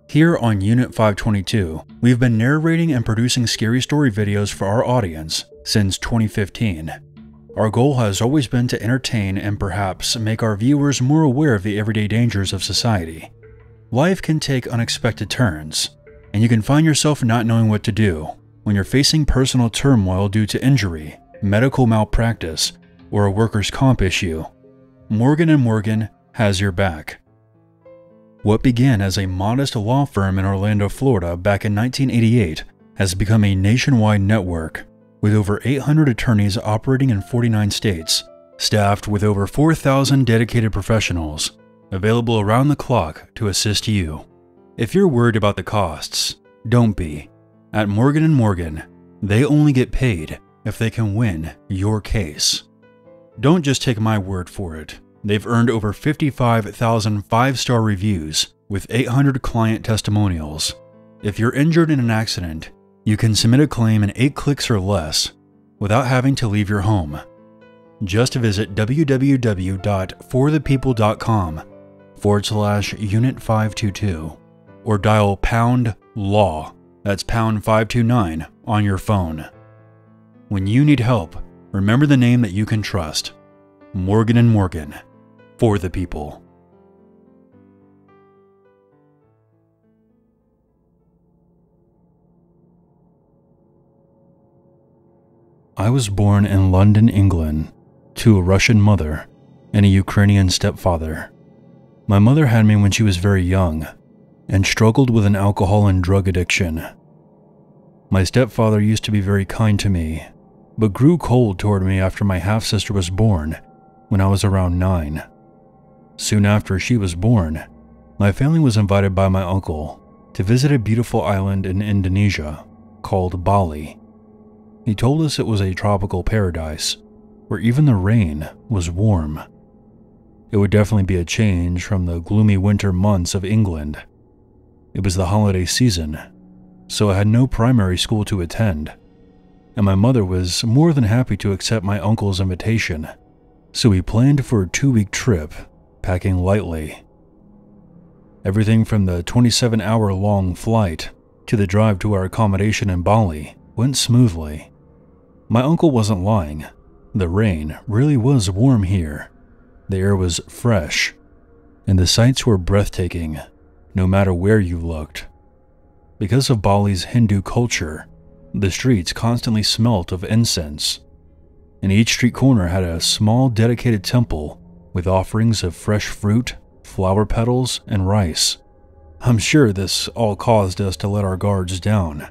Here on Unit 522, we've been narrating and producing scary story videos for our audience since 2015. Our goal has always been to entertain and perhaps make our viewers more aware of the everyday dangers of society. Life can take unexpected turns, and you can find yourself not knowing what to do when you're facing personal turmoil due to injury, medical malpractice, or a workers' comp issue. Morgan & Morgan has your back. What began as a modest law firm in Orlando, Florida back in 1988 has become a nationwide network with over 800 attorneys operating in 49 states, staffed with over 4,000 dedicated professionals, available around the clock to assist you. If you're worried about the costs, don't be. At Morgan & Morgan, they only get paid if they can win your case. Don't just take my word for it. They've earned over 55,000 five-star reviews with 800 client testimonials. If you're injured in an accident, you can submit a claim in 8 clicks or less without having to leave your home. Just visit www.forthepeople.com/unit522 or dial #LAW, that's #529 on your phone. When you need help, remember the name that you can trust. Morgan & Morgan, for the people. I was born in London, England, to a Russian mother and a Ukrainian stepfather. My mother had me when she was very young and struggled with an alcohol and drug addiction. My stepfather used to be very kind to me, but grew cold toward me after my half-sister was born when I was around 9. Soon after she was born, my family was invited by my uncle to visit a beautiful island in Indonesia called Bali. He told us it was a tropical paradise where even the rain was warm. It would definitely be a change from the gloomy winter months of England. It was the holiday season, so I had no primary school to attend, and my mother was more than happy to accept my uncle's invitation. So we planned for a 2-week trip, packing lightly. Everything from the 27-hour-long flight to the drive to our accommodation in Bali went smoothly. My uncle wasn't lying. The rain really was warm here. The air was fresh, and the sights were breathtaking, no matter where you looked. Because of Bali's Hindu culture, the streets constantly smelt of incense, and each street corner had a small dedicated temple with offerings of fresh fruit, flower petals, and rice. I'm sure this all caused us to let our guards down.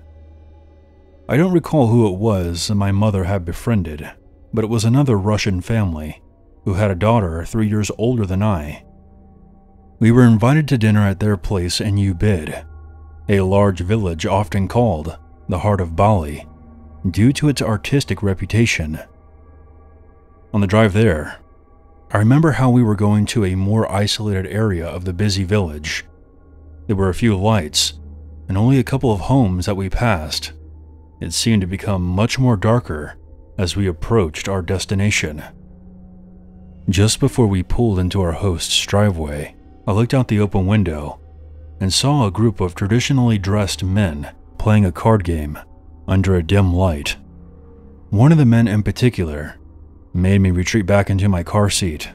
I don't recall who it was my mother had befriended, but it was another Russian family who had a daughter 3 years older than I. We were invited to dinner at their place in Ubid, a large village often called the Heart of Bali, due to its artistic reputation. On the drive there, I remember how we were going to a more isolated area of the busy village. There were a few lights, and only a couple of homes that we passed. It seemed to become much more darker as we approached our destination. Just before we pulled into our host's driveway, I looked out the open window and saw a group of traditionally dressed men playing a card game under a dim light. One of the men in particular made me retreat back into my car seat.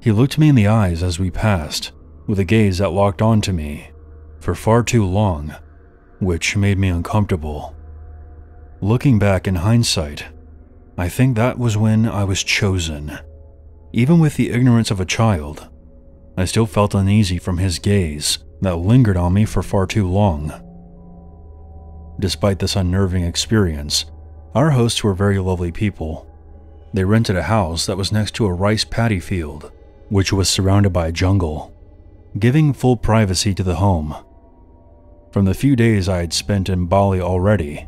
He looked me in the eyes as we passed, with a gaze that locked onto me for far too long, which made me uncomfortable. Looking back in hindsight, I think that was when I was chosen. Even with the ignorance of a child, I still felt uneasy from his gaze that lingered on me for far too long. Despite this unnerving experience, our hosts were very lovely people. They rented a house that was next to a rice paddy field, which was surrounded by a jungle, giving full privacy to the home. From the few days I had spent in Bali already,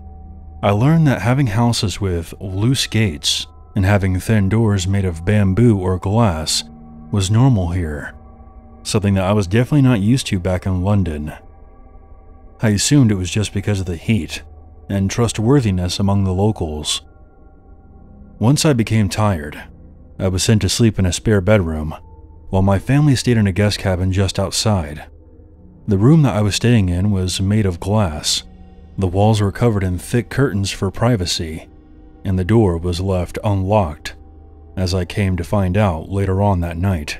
I learned that having houses with loose gates and having thin doors made of bamboo or glass was normal here, something that I was definitely not used to back in London. I assumed it was just because of the heat and trustworthiness among the locals. Once I became tired, I was sent to sleep in a spare bedroom, while my family stayed in a guest cabin just outside. The room that I was staying in was made of glass. The walls were covered in thick curtains for privacy, and the door was left unlocked, as I came to find out later on that night.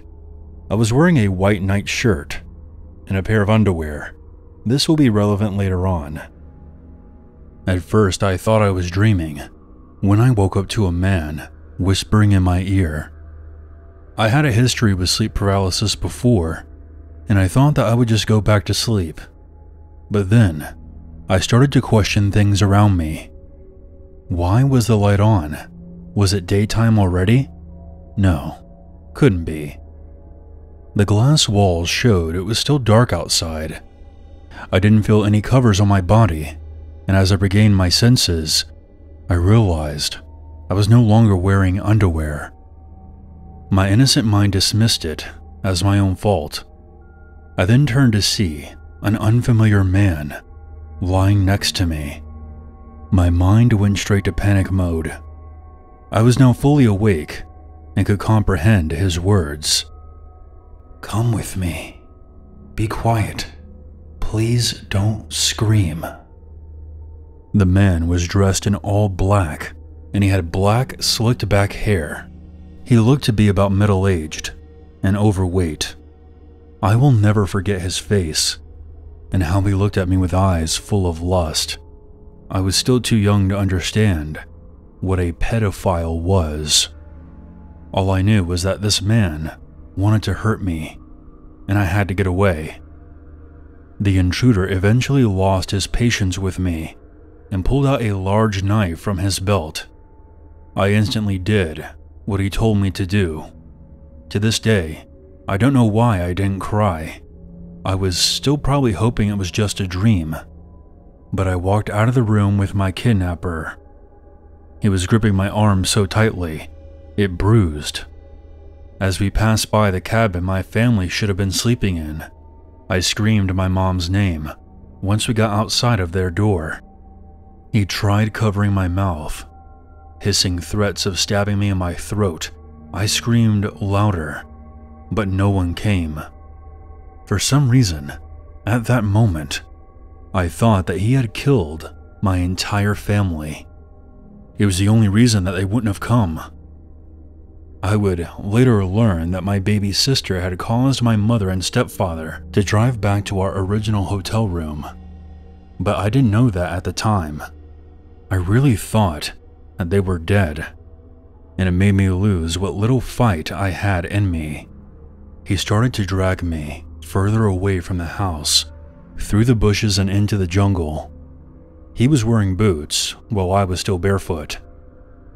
I was wearing a white night shirt and a pair of underwear. This will be relevant later on. At first, I thought I was dreaming when I woke up to a man whispering in my ear. I had a history with sleep paralysis before, and I thought that I would just go back to sleep. But then, I started to question things around me. Why was the light on? Was it daytime already? No, couldn't be. The glass walls showed it was still dark outside. I didn't feel any covers on my body, and as I regained my senses, I realized I was no longer wearing underwear. My innocent mind dismissed it as my own fault. I then turned to see an unfamiliar man lying next to me. My mind went straight to panic mode. I was now fully awake and could comprehend his words. "Come with me. Be quiet. Please don't scream." The man was dressed in all black, and he had black, slicked back hair. He looked to be about middle-aged and overweight. I will never forget his face and how he looked at me with eyes full of lust. I was still too young to understand what a pedophile was. All I knew was that this man wanted to hurt me, and I had to get away. The intruder eventually lost his patience with me and pulled out a large knife from his belt. I instantly did what he told me to do. To this day, I don't know why I didn't cry. I was still probably hoping it was just a dream, but I walked out of the room with my kidnapper. He was gripping my arm so tightly, it bruised. As we passed by the cabin my family should have been sleeping in, I screamed my mom's name once we got outside of their door. He tried covering my mouth, hissing threats of stabbing me in my throat. I screamed louder, but no one came. For some reason, at that moment, I thought that he had killed my entire family. It was the only reason that they wouldn't have come. I would later learn that my baby sister had caused my mother and stepfather to drive back to our original hotel room, but I didn't know that at the time. I really thought that they were dead, and it made me lose what little fight I had in me. He started to drag me further away from the house, through the bushes and into the jungle. He was wearing boots while I was still barefoot.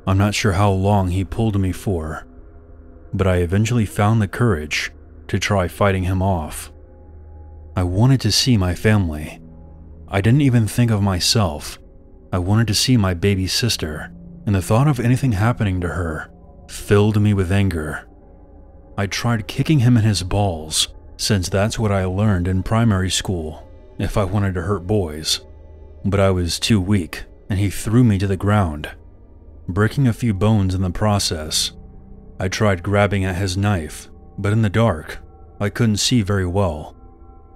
I'm not sure how long he pulled me for, but I eventually found the courage to try fighting him off. I wanted to see my family. I didn't even think of myself. I wanted to see my baby sister, and the thought of anything happening to her filled me with anger. I tried kicking him in his balls, since that's what I learned in primary school if I wanted to hurt boys, but I was too weak and he threw me to the ground, breaking a few bones in the process. I tried grabbing at his knife, but in the dark, I couldn't see very well.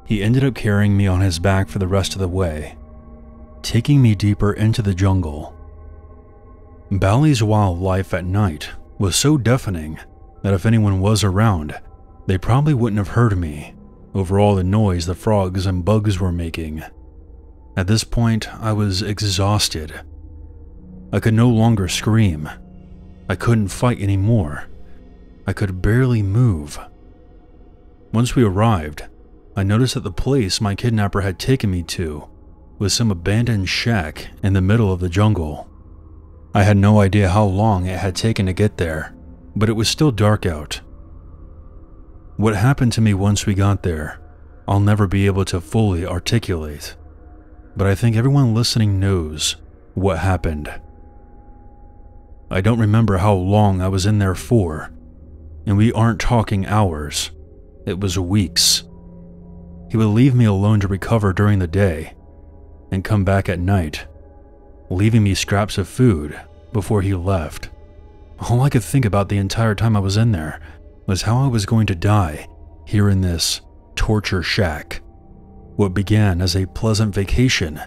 He ended up carrying me on his back for the rest of the way, taking me deeper into the jungle. Bali's wildlife at night was so deafening that if anyone was around, they probably wouldn't have heard me over all the noise the frogs and bugs were making. At this point, I was exhausted. I could no longer scream. I couldn't fight anymore. I could barely move. Once we arrived, I noticed that the place my kidnapper had taken me to was some abandoned shack in the middle of the jungle. I had no idea how long it had taken to get there, but it was still dark out. What happened to me once we got there, I'll never be able to fully articulate, but I think everyone listening knows what happened. I don't remember how long I was in there for, and we aren't talking hours, it was weeks. He would leave me alone to recover during the day, and come back at night, leaving me scraps of food before he left. All I could think about the entire time I was in there was how I was going to die here in this torture shack. What began as a pleasant vacation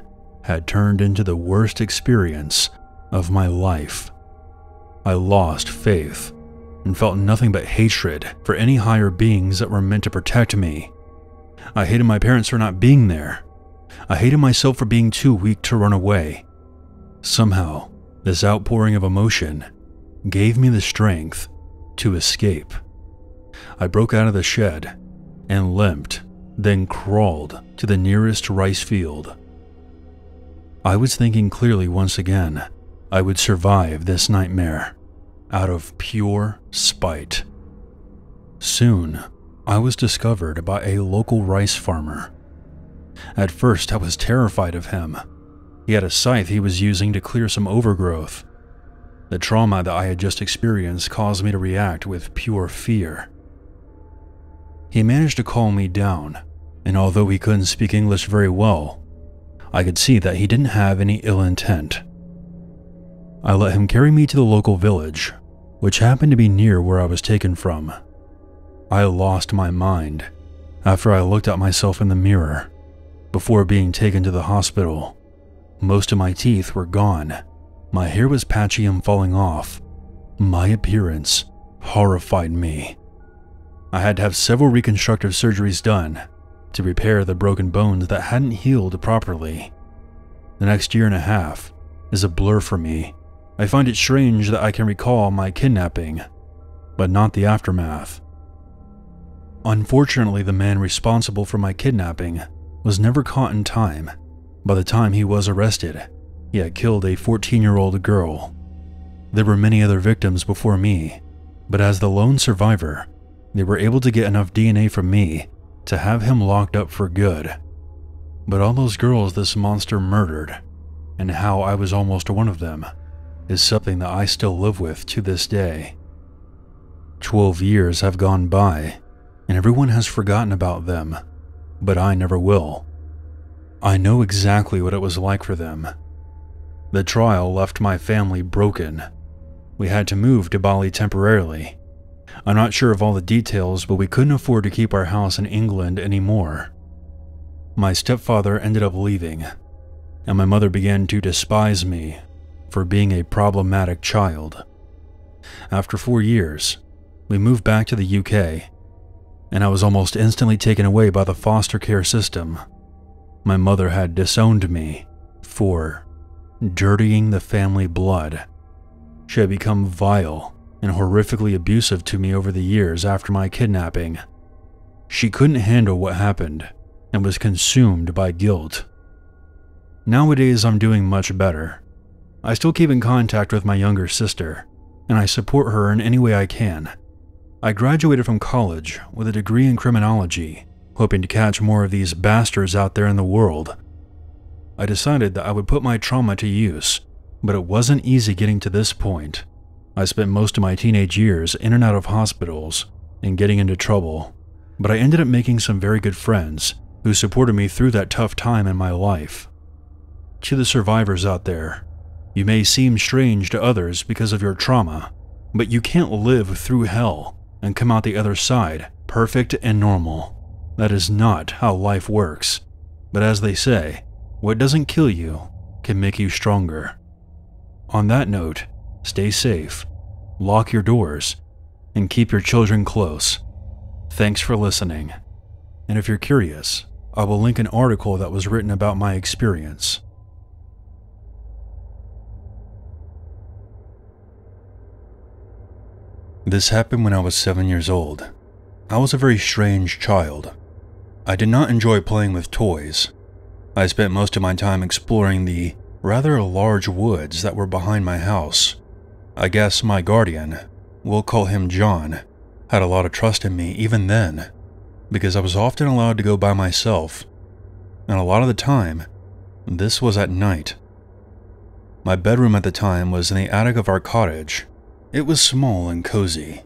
had turned into the worst experience of my life. I lost faith and felt nothing but hatred for any higher beings that were meant to protect me. I hated my parents for not being there. I hated myself for being too weak to run away. Somehow, this outpouring of emotion gave me the strength to escape. I broke out of the shed and limped, then crawled to the nearest rice field. I was thinking clearly once again. I would survive this nightmare out of pure spite. Soon, I was discovered by a local rice farmer. At first, I was terrified of him. He had a scythe he was using to clear some overgrowth. The trauma that I had just experienced caused me to react with pure fear. He managed to calm me down, and although he couldn't speak English very well, I could see that he didn't have any ill intent. I let him carry me to the local village, which happened to be near where I was taken from. I lost my mind after I looked at myself in the mirror before being taken to the hospital. Most of my teeth were gone. My hair was patchy and falling off. My appearance horrified me. I had to have several reconstructive surgeries done to repair the broken bones that hadn't healed properly. The next year and a half is a blur for me. I find it strange that I can recall my kidnapping, but not the aftermath. Unfortunately, the man responsible for my kidnapping was never caught in time. By the time he was arrested, he had killed a 14-year-old girl. There were many other victims before me, but as the lone survivor, they were able to get enough DNA from me to have him locked up for good. But all those girls this monster murdered, and how I was almost one of them, is something that I still live with to this day. 12 years have gone by, and everyone has forgotten about them, but I never will. I know exactly what it was like for them. The trial left my family broken. We had to move to Bali temporarily. I'm not sure of all the details, but we couldn't afford to keep our house in England anymore. My stepfather ended up leaving, and my mother began to despise me for being a problematic child. After 4 years, we moved back to the UK, and I was almost instantly taken away by the foster care system. My mother had disowned me for dirtying the family blood. She had become vile and horrifically abusive to me over the years after my kidnapping. She couldn't handle what happened and was consumed by guilt. Nowadays, I'm doing much better. I still keep in contact with my younger sister, and I support her in any way I can. I graduated from college with a degree in criminology, hoping to catch more of these bastards out there in the world. I decided that I would put my trauma to use, but it wasn't easy getting to this point. I spent most of my teenage years in and out of hospitals and getting into trouble, but I ended up making some very good friends who supported me through that tough time in my life. To the survivors out there, you may seem strange to others because of your trauma, but you can't live through hell and come out the other side perfect and normal. That is not how life works. But as they say, what doesn't kill you can make you stronger. On that note, stay safe, lock your doors, and keep your children close. Thanks for listening. And if you're curious, I will link an article that was written about my experience. This happened when I was 7 years old. I was a very strange child. I did not enjoy playing with toys. I spent most of my time exploring the rather large woods that were behind my house. I guess my guardian, we'll call him John, had a lot of trust in me even then, because I was often allowed to go by myself, and a lot of the time, this was at night. My bedroom at the time was in the attic of our cottage. It was small and cozy,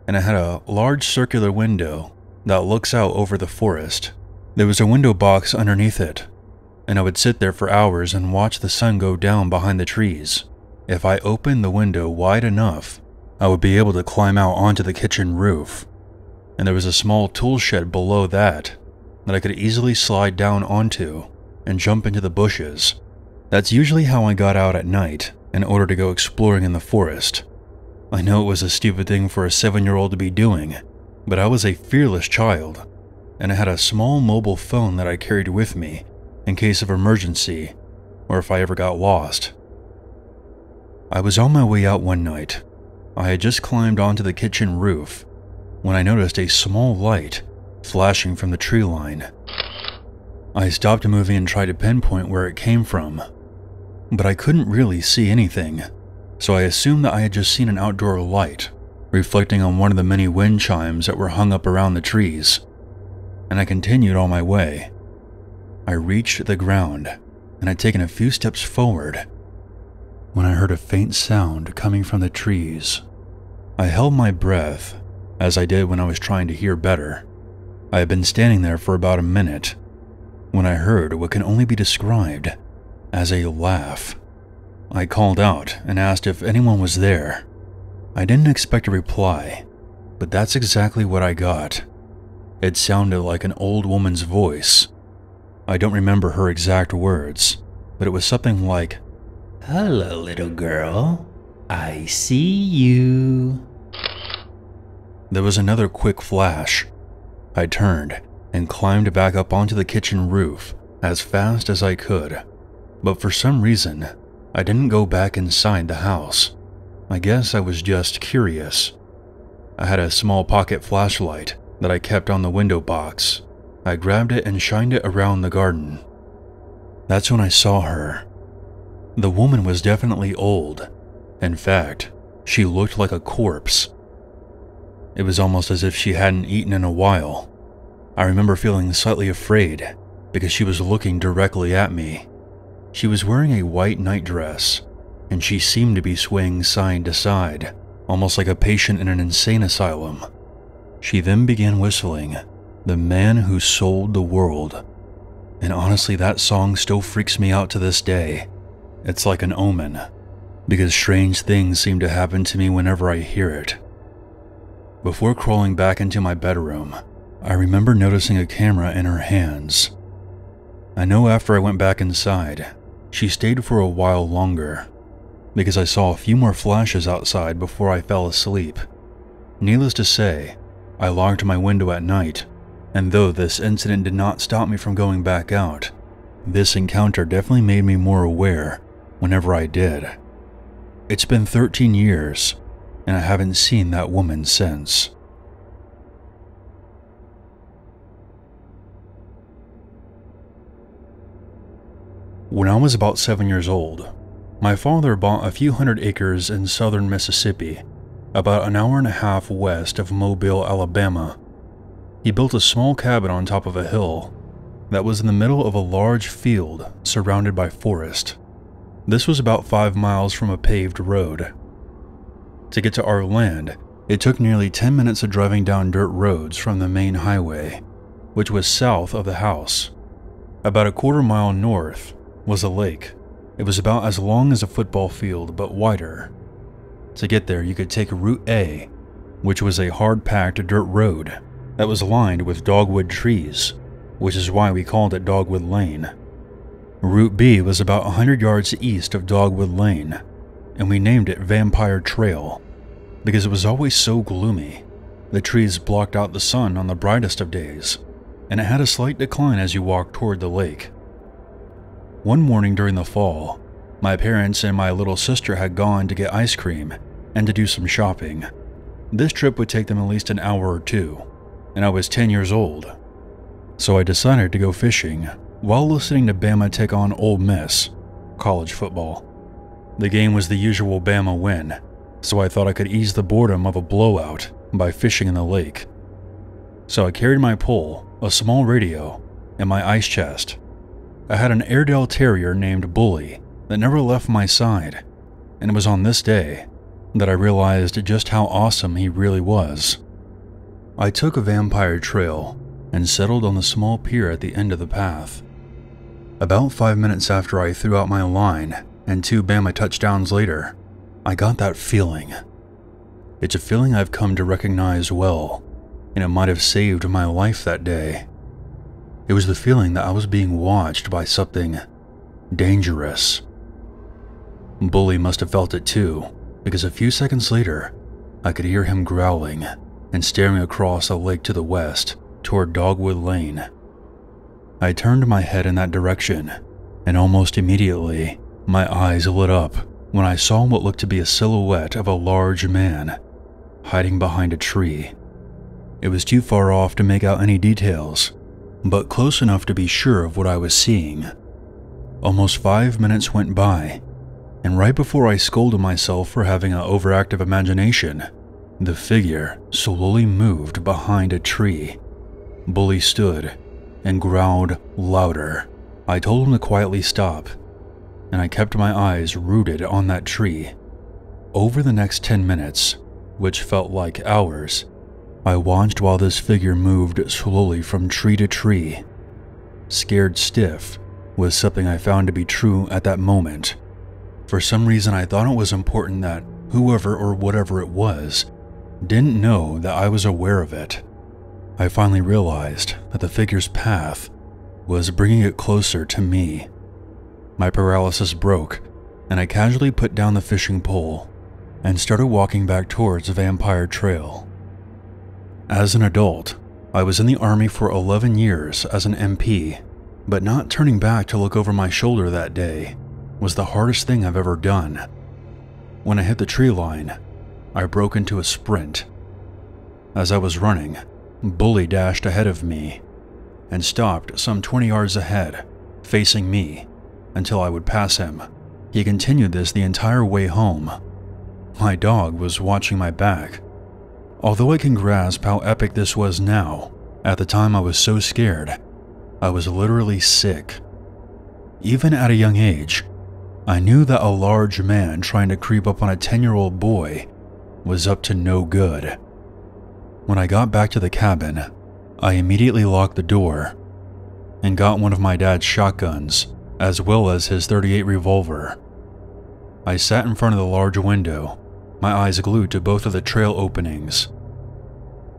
and it had a large circular window that looks out over the forest. There was a window box underneath it, and I would sit there for hours and watch the sun go down behind the trees. If I opened the window wide enough, I would be able to climb out onto the kitchen roof, and there was a small tool shed below that that I could easily slide down onto and jump into the bushes. That's usually how I got out at night in order to go exploring in the forest. I know it was a stupid thing for a 7-year-old to be doing, but I was a fearless child, and I had a small mobile phone that I carried with me in case of emergency or if I ever got lost. I was on my way out one night. I had just climbed onto the kitchen roof when I noticed a small light flashing from the tree line. I stopped moving and tried to pinpoint where it came from, but I couldn't really see anything, so I assumed that I had just seen an outdoor light reflecting on one of the many wind chimes that were hung up around the trees, and I continued on my way. I reached the ground and had taken a few steps forward when I heard a faint sound coming from the trees. I held my breath, as I did when I was trying to hear better. I had been standing there for about a minute when I heard what can only be described as a laugh. I called out and asked if anyone was there. I didn't expect a reply, but that's exactly what I got. It sounded like an old woman's voice. I don't remember her exact words, but it was something like, "Hello, little girl. I see you." There was another quick flash. I turned and climbed back up onto the kitchen roof as fast as I could, but for some reason, I didn't go back inside the house. I guess I was just curious. I had a small pocket flashlight that I kept on the window box. I grabbed it and shined it around the garden. That's when I saw her. The woman was definitely old. In fact, she looked like a corpse. It was almost as if she hadn't eaten in a while. I remember feeling slightly afraid because she was looking directly at me. She was wearing a white nightdress, and she seemed to be swaying side to side, almost like a patient in an insane asylum. She then began whistling, "The Man Who Sold the World." And honestly, that song still freaks me out to this day. It's like an omen, because strange things seem to happen to me whenever I hear it. Before crawling back into my bedroom, I remember noticing a camera in her hands. I know after I went back inside, she stayed for a while longer, because I saw a few more flashes outside before I fell asleep. Needless to say, I locked my window at night, and though this incident did not stop me from going back out, this encounter definitely made me more aware whenever I did. It's been 13 years, and I haven't seen that woman since. When I was about 7 years old, my father bought a few hundred acres in southern Mississippi, about an hour and a half west of Mobile, Alabama. He built a small cabin on top of a hill that was in the middle of a large field surrounded by forest. This was about 5 miles from a paved road. To get to our land, it took nearly 10 minutes of driving down dirt roads from the main highway, which was south of the house. About a quarter mile north was a lake. It was about as long as a football field, but wider. To get there, you could take Route A, which was a hard-packed dirt road that was lined with dogwood trees, which is why we called it Dogwood Lane. Route B was about 100 yards east of Dogwood Lane, and we named it Vampire Trail because it was always so gloomy. The trees blocked out the sun on the brightest of days, and it had a slight decline as you walked toward the lake. One morning during the fall, my parents and my little sister had gone to get ice cream and to do some shopping. This trip would take them at least an hour or two, and I was 10 years old. So I decided to go fishing while listening to Bama take on Ole Miss, college football. The game was the usual Bama win, so I thought I could ease the boredom of a blowout by fishing in the lake. So I carried my pole, a small radio, and my ice chest. I had an Airedale Terrier named Bully that never left my side, and it was on this day that I realized just how awesome he really was. I took a Vampire Trail and settled on the small pier at the end of the path. About 5 minutes after I threw out my line and 2 Bama touchdowns later, I got that feeling. It's a feeling I've come to recognize well, and it might have saved my life that day. It was the feeling that I was being watched by something dangerous. Bully must have felt it too, because a few seconds later, I could hear him growling and staring across a lake to the west toward Dogwood Lane. I turned my head in that direction, and almost immediately, my eyes lit up when I saw what looked to be a silhouette of a large man hiding behind a tree. It was too far off to make out any details, but close enough to be sure of what I was seeing. Almost 5 minutes went by, and right before I scolded myself for having an overactive imagination, the figure slowly moved behind a tree. Bully stood and growled louder. I told him to quietly stop, and I kept my eyes rooted on that tree. Over the next 10 minutes, which felt like hours, I watched while this figure moved slowly from tree to tree. Scared stiff was something I found to be true at that moment. For some reason, I thought it was important that whoever or whatever it was didn't know that I was aware of it. I finally realized that the figure's path was bringing it closer to me. My paralysis broke, and I casually put down the fishing pole and started walking back towards Vampire Trail. As an adult, I was in the Army for 11 years as an MP, but not turning back to look over my shoulder that day was the hardest thing I've ever done. When I hit the tree line, I broke into a sprint. As I was running, Bully dashed ahead of me and stopped some 20 yards ahead, facing me, until I would pass him. He continued this the entire way home. My dog was watching my back. Although I can grasp how epic this was now, at the time I was so scared. I was literally sick. Even at a young age, I knew that a large man trying to creep up on a 10-year-old boy was up to no good. When I got back to the cabin, I immediately locked the door and got one of my dad's shotguns, as well as his .38 revolver. I sat in front of the large window, my eyes glued to both of the trail openings.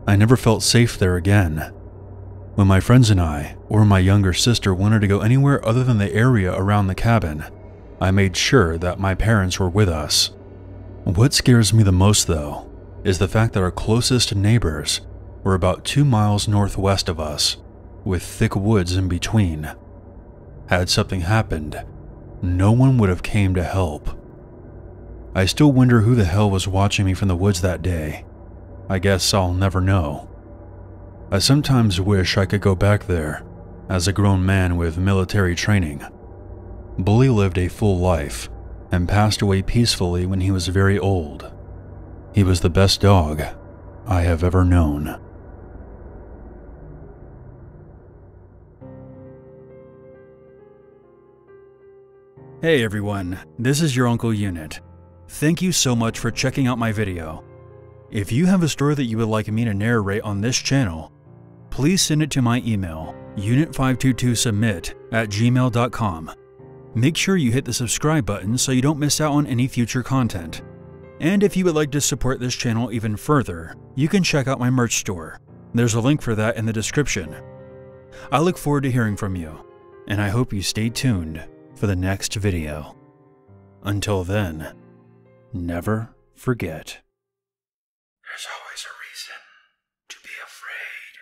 I never felt safe there again. When my friends and I, or my younger sister, wanted to go anywhere other than the area around the cabin, I made sure that my parents were with us. What scares me the most, though, is the fact that our closest neighbors were about 2 miles northwest of us, with thick woods in between. Had something happened, no one would have came to help. I still wonder who the hell was watching me from the woods that day. I guess I'll never know. I sometimes wish I could go back there, as a grown man with military training. Bully lived a full life, and passed away peacefully when he was very old. He was the best dog I have ever known. Hey everyone, this is your Uncle Unit. Thank you so much for checking out my video. If you have a story that you would like me to narrate on this channel, please send it to my email, unit522submit@gmail.com. Make sure you hit the subscribe button so you don't miss out on any future content. And if you would like to support this channel even further, you can check out my merch store. There's a link for that in the description. I look forward to hearing from you, and I hope you stay tuned for the next video. Until then, never forget. There's always a reason to be afraid.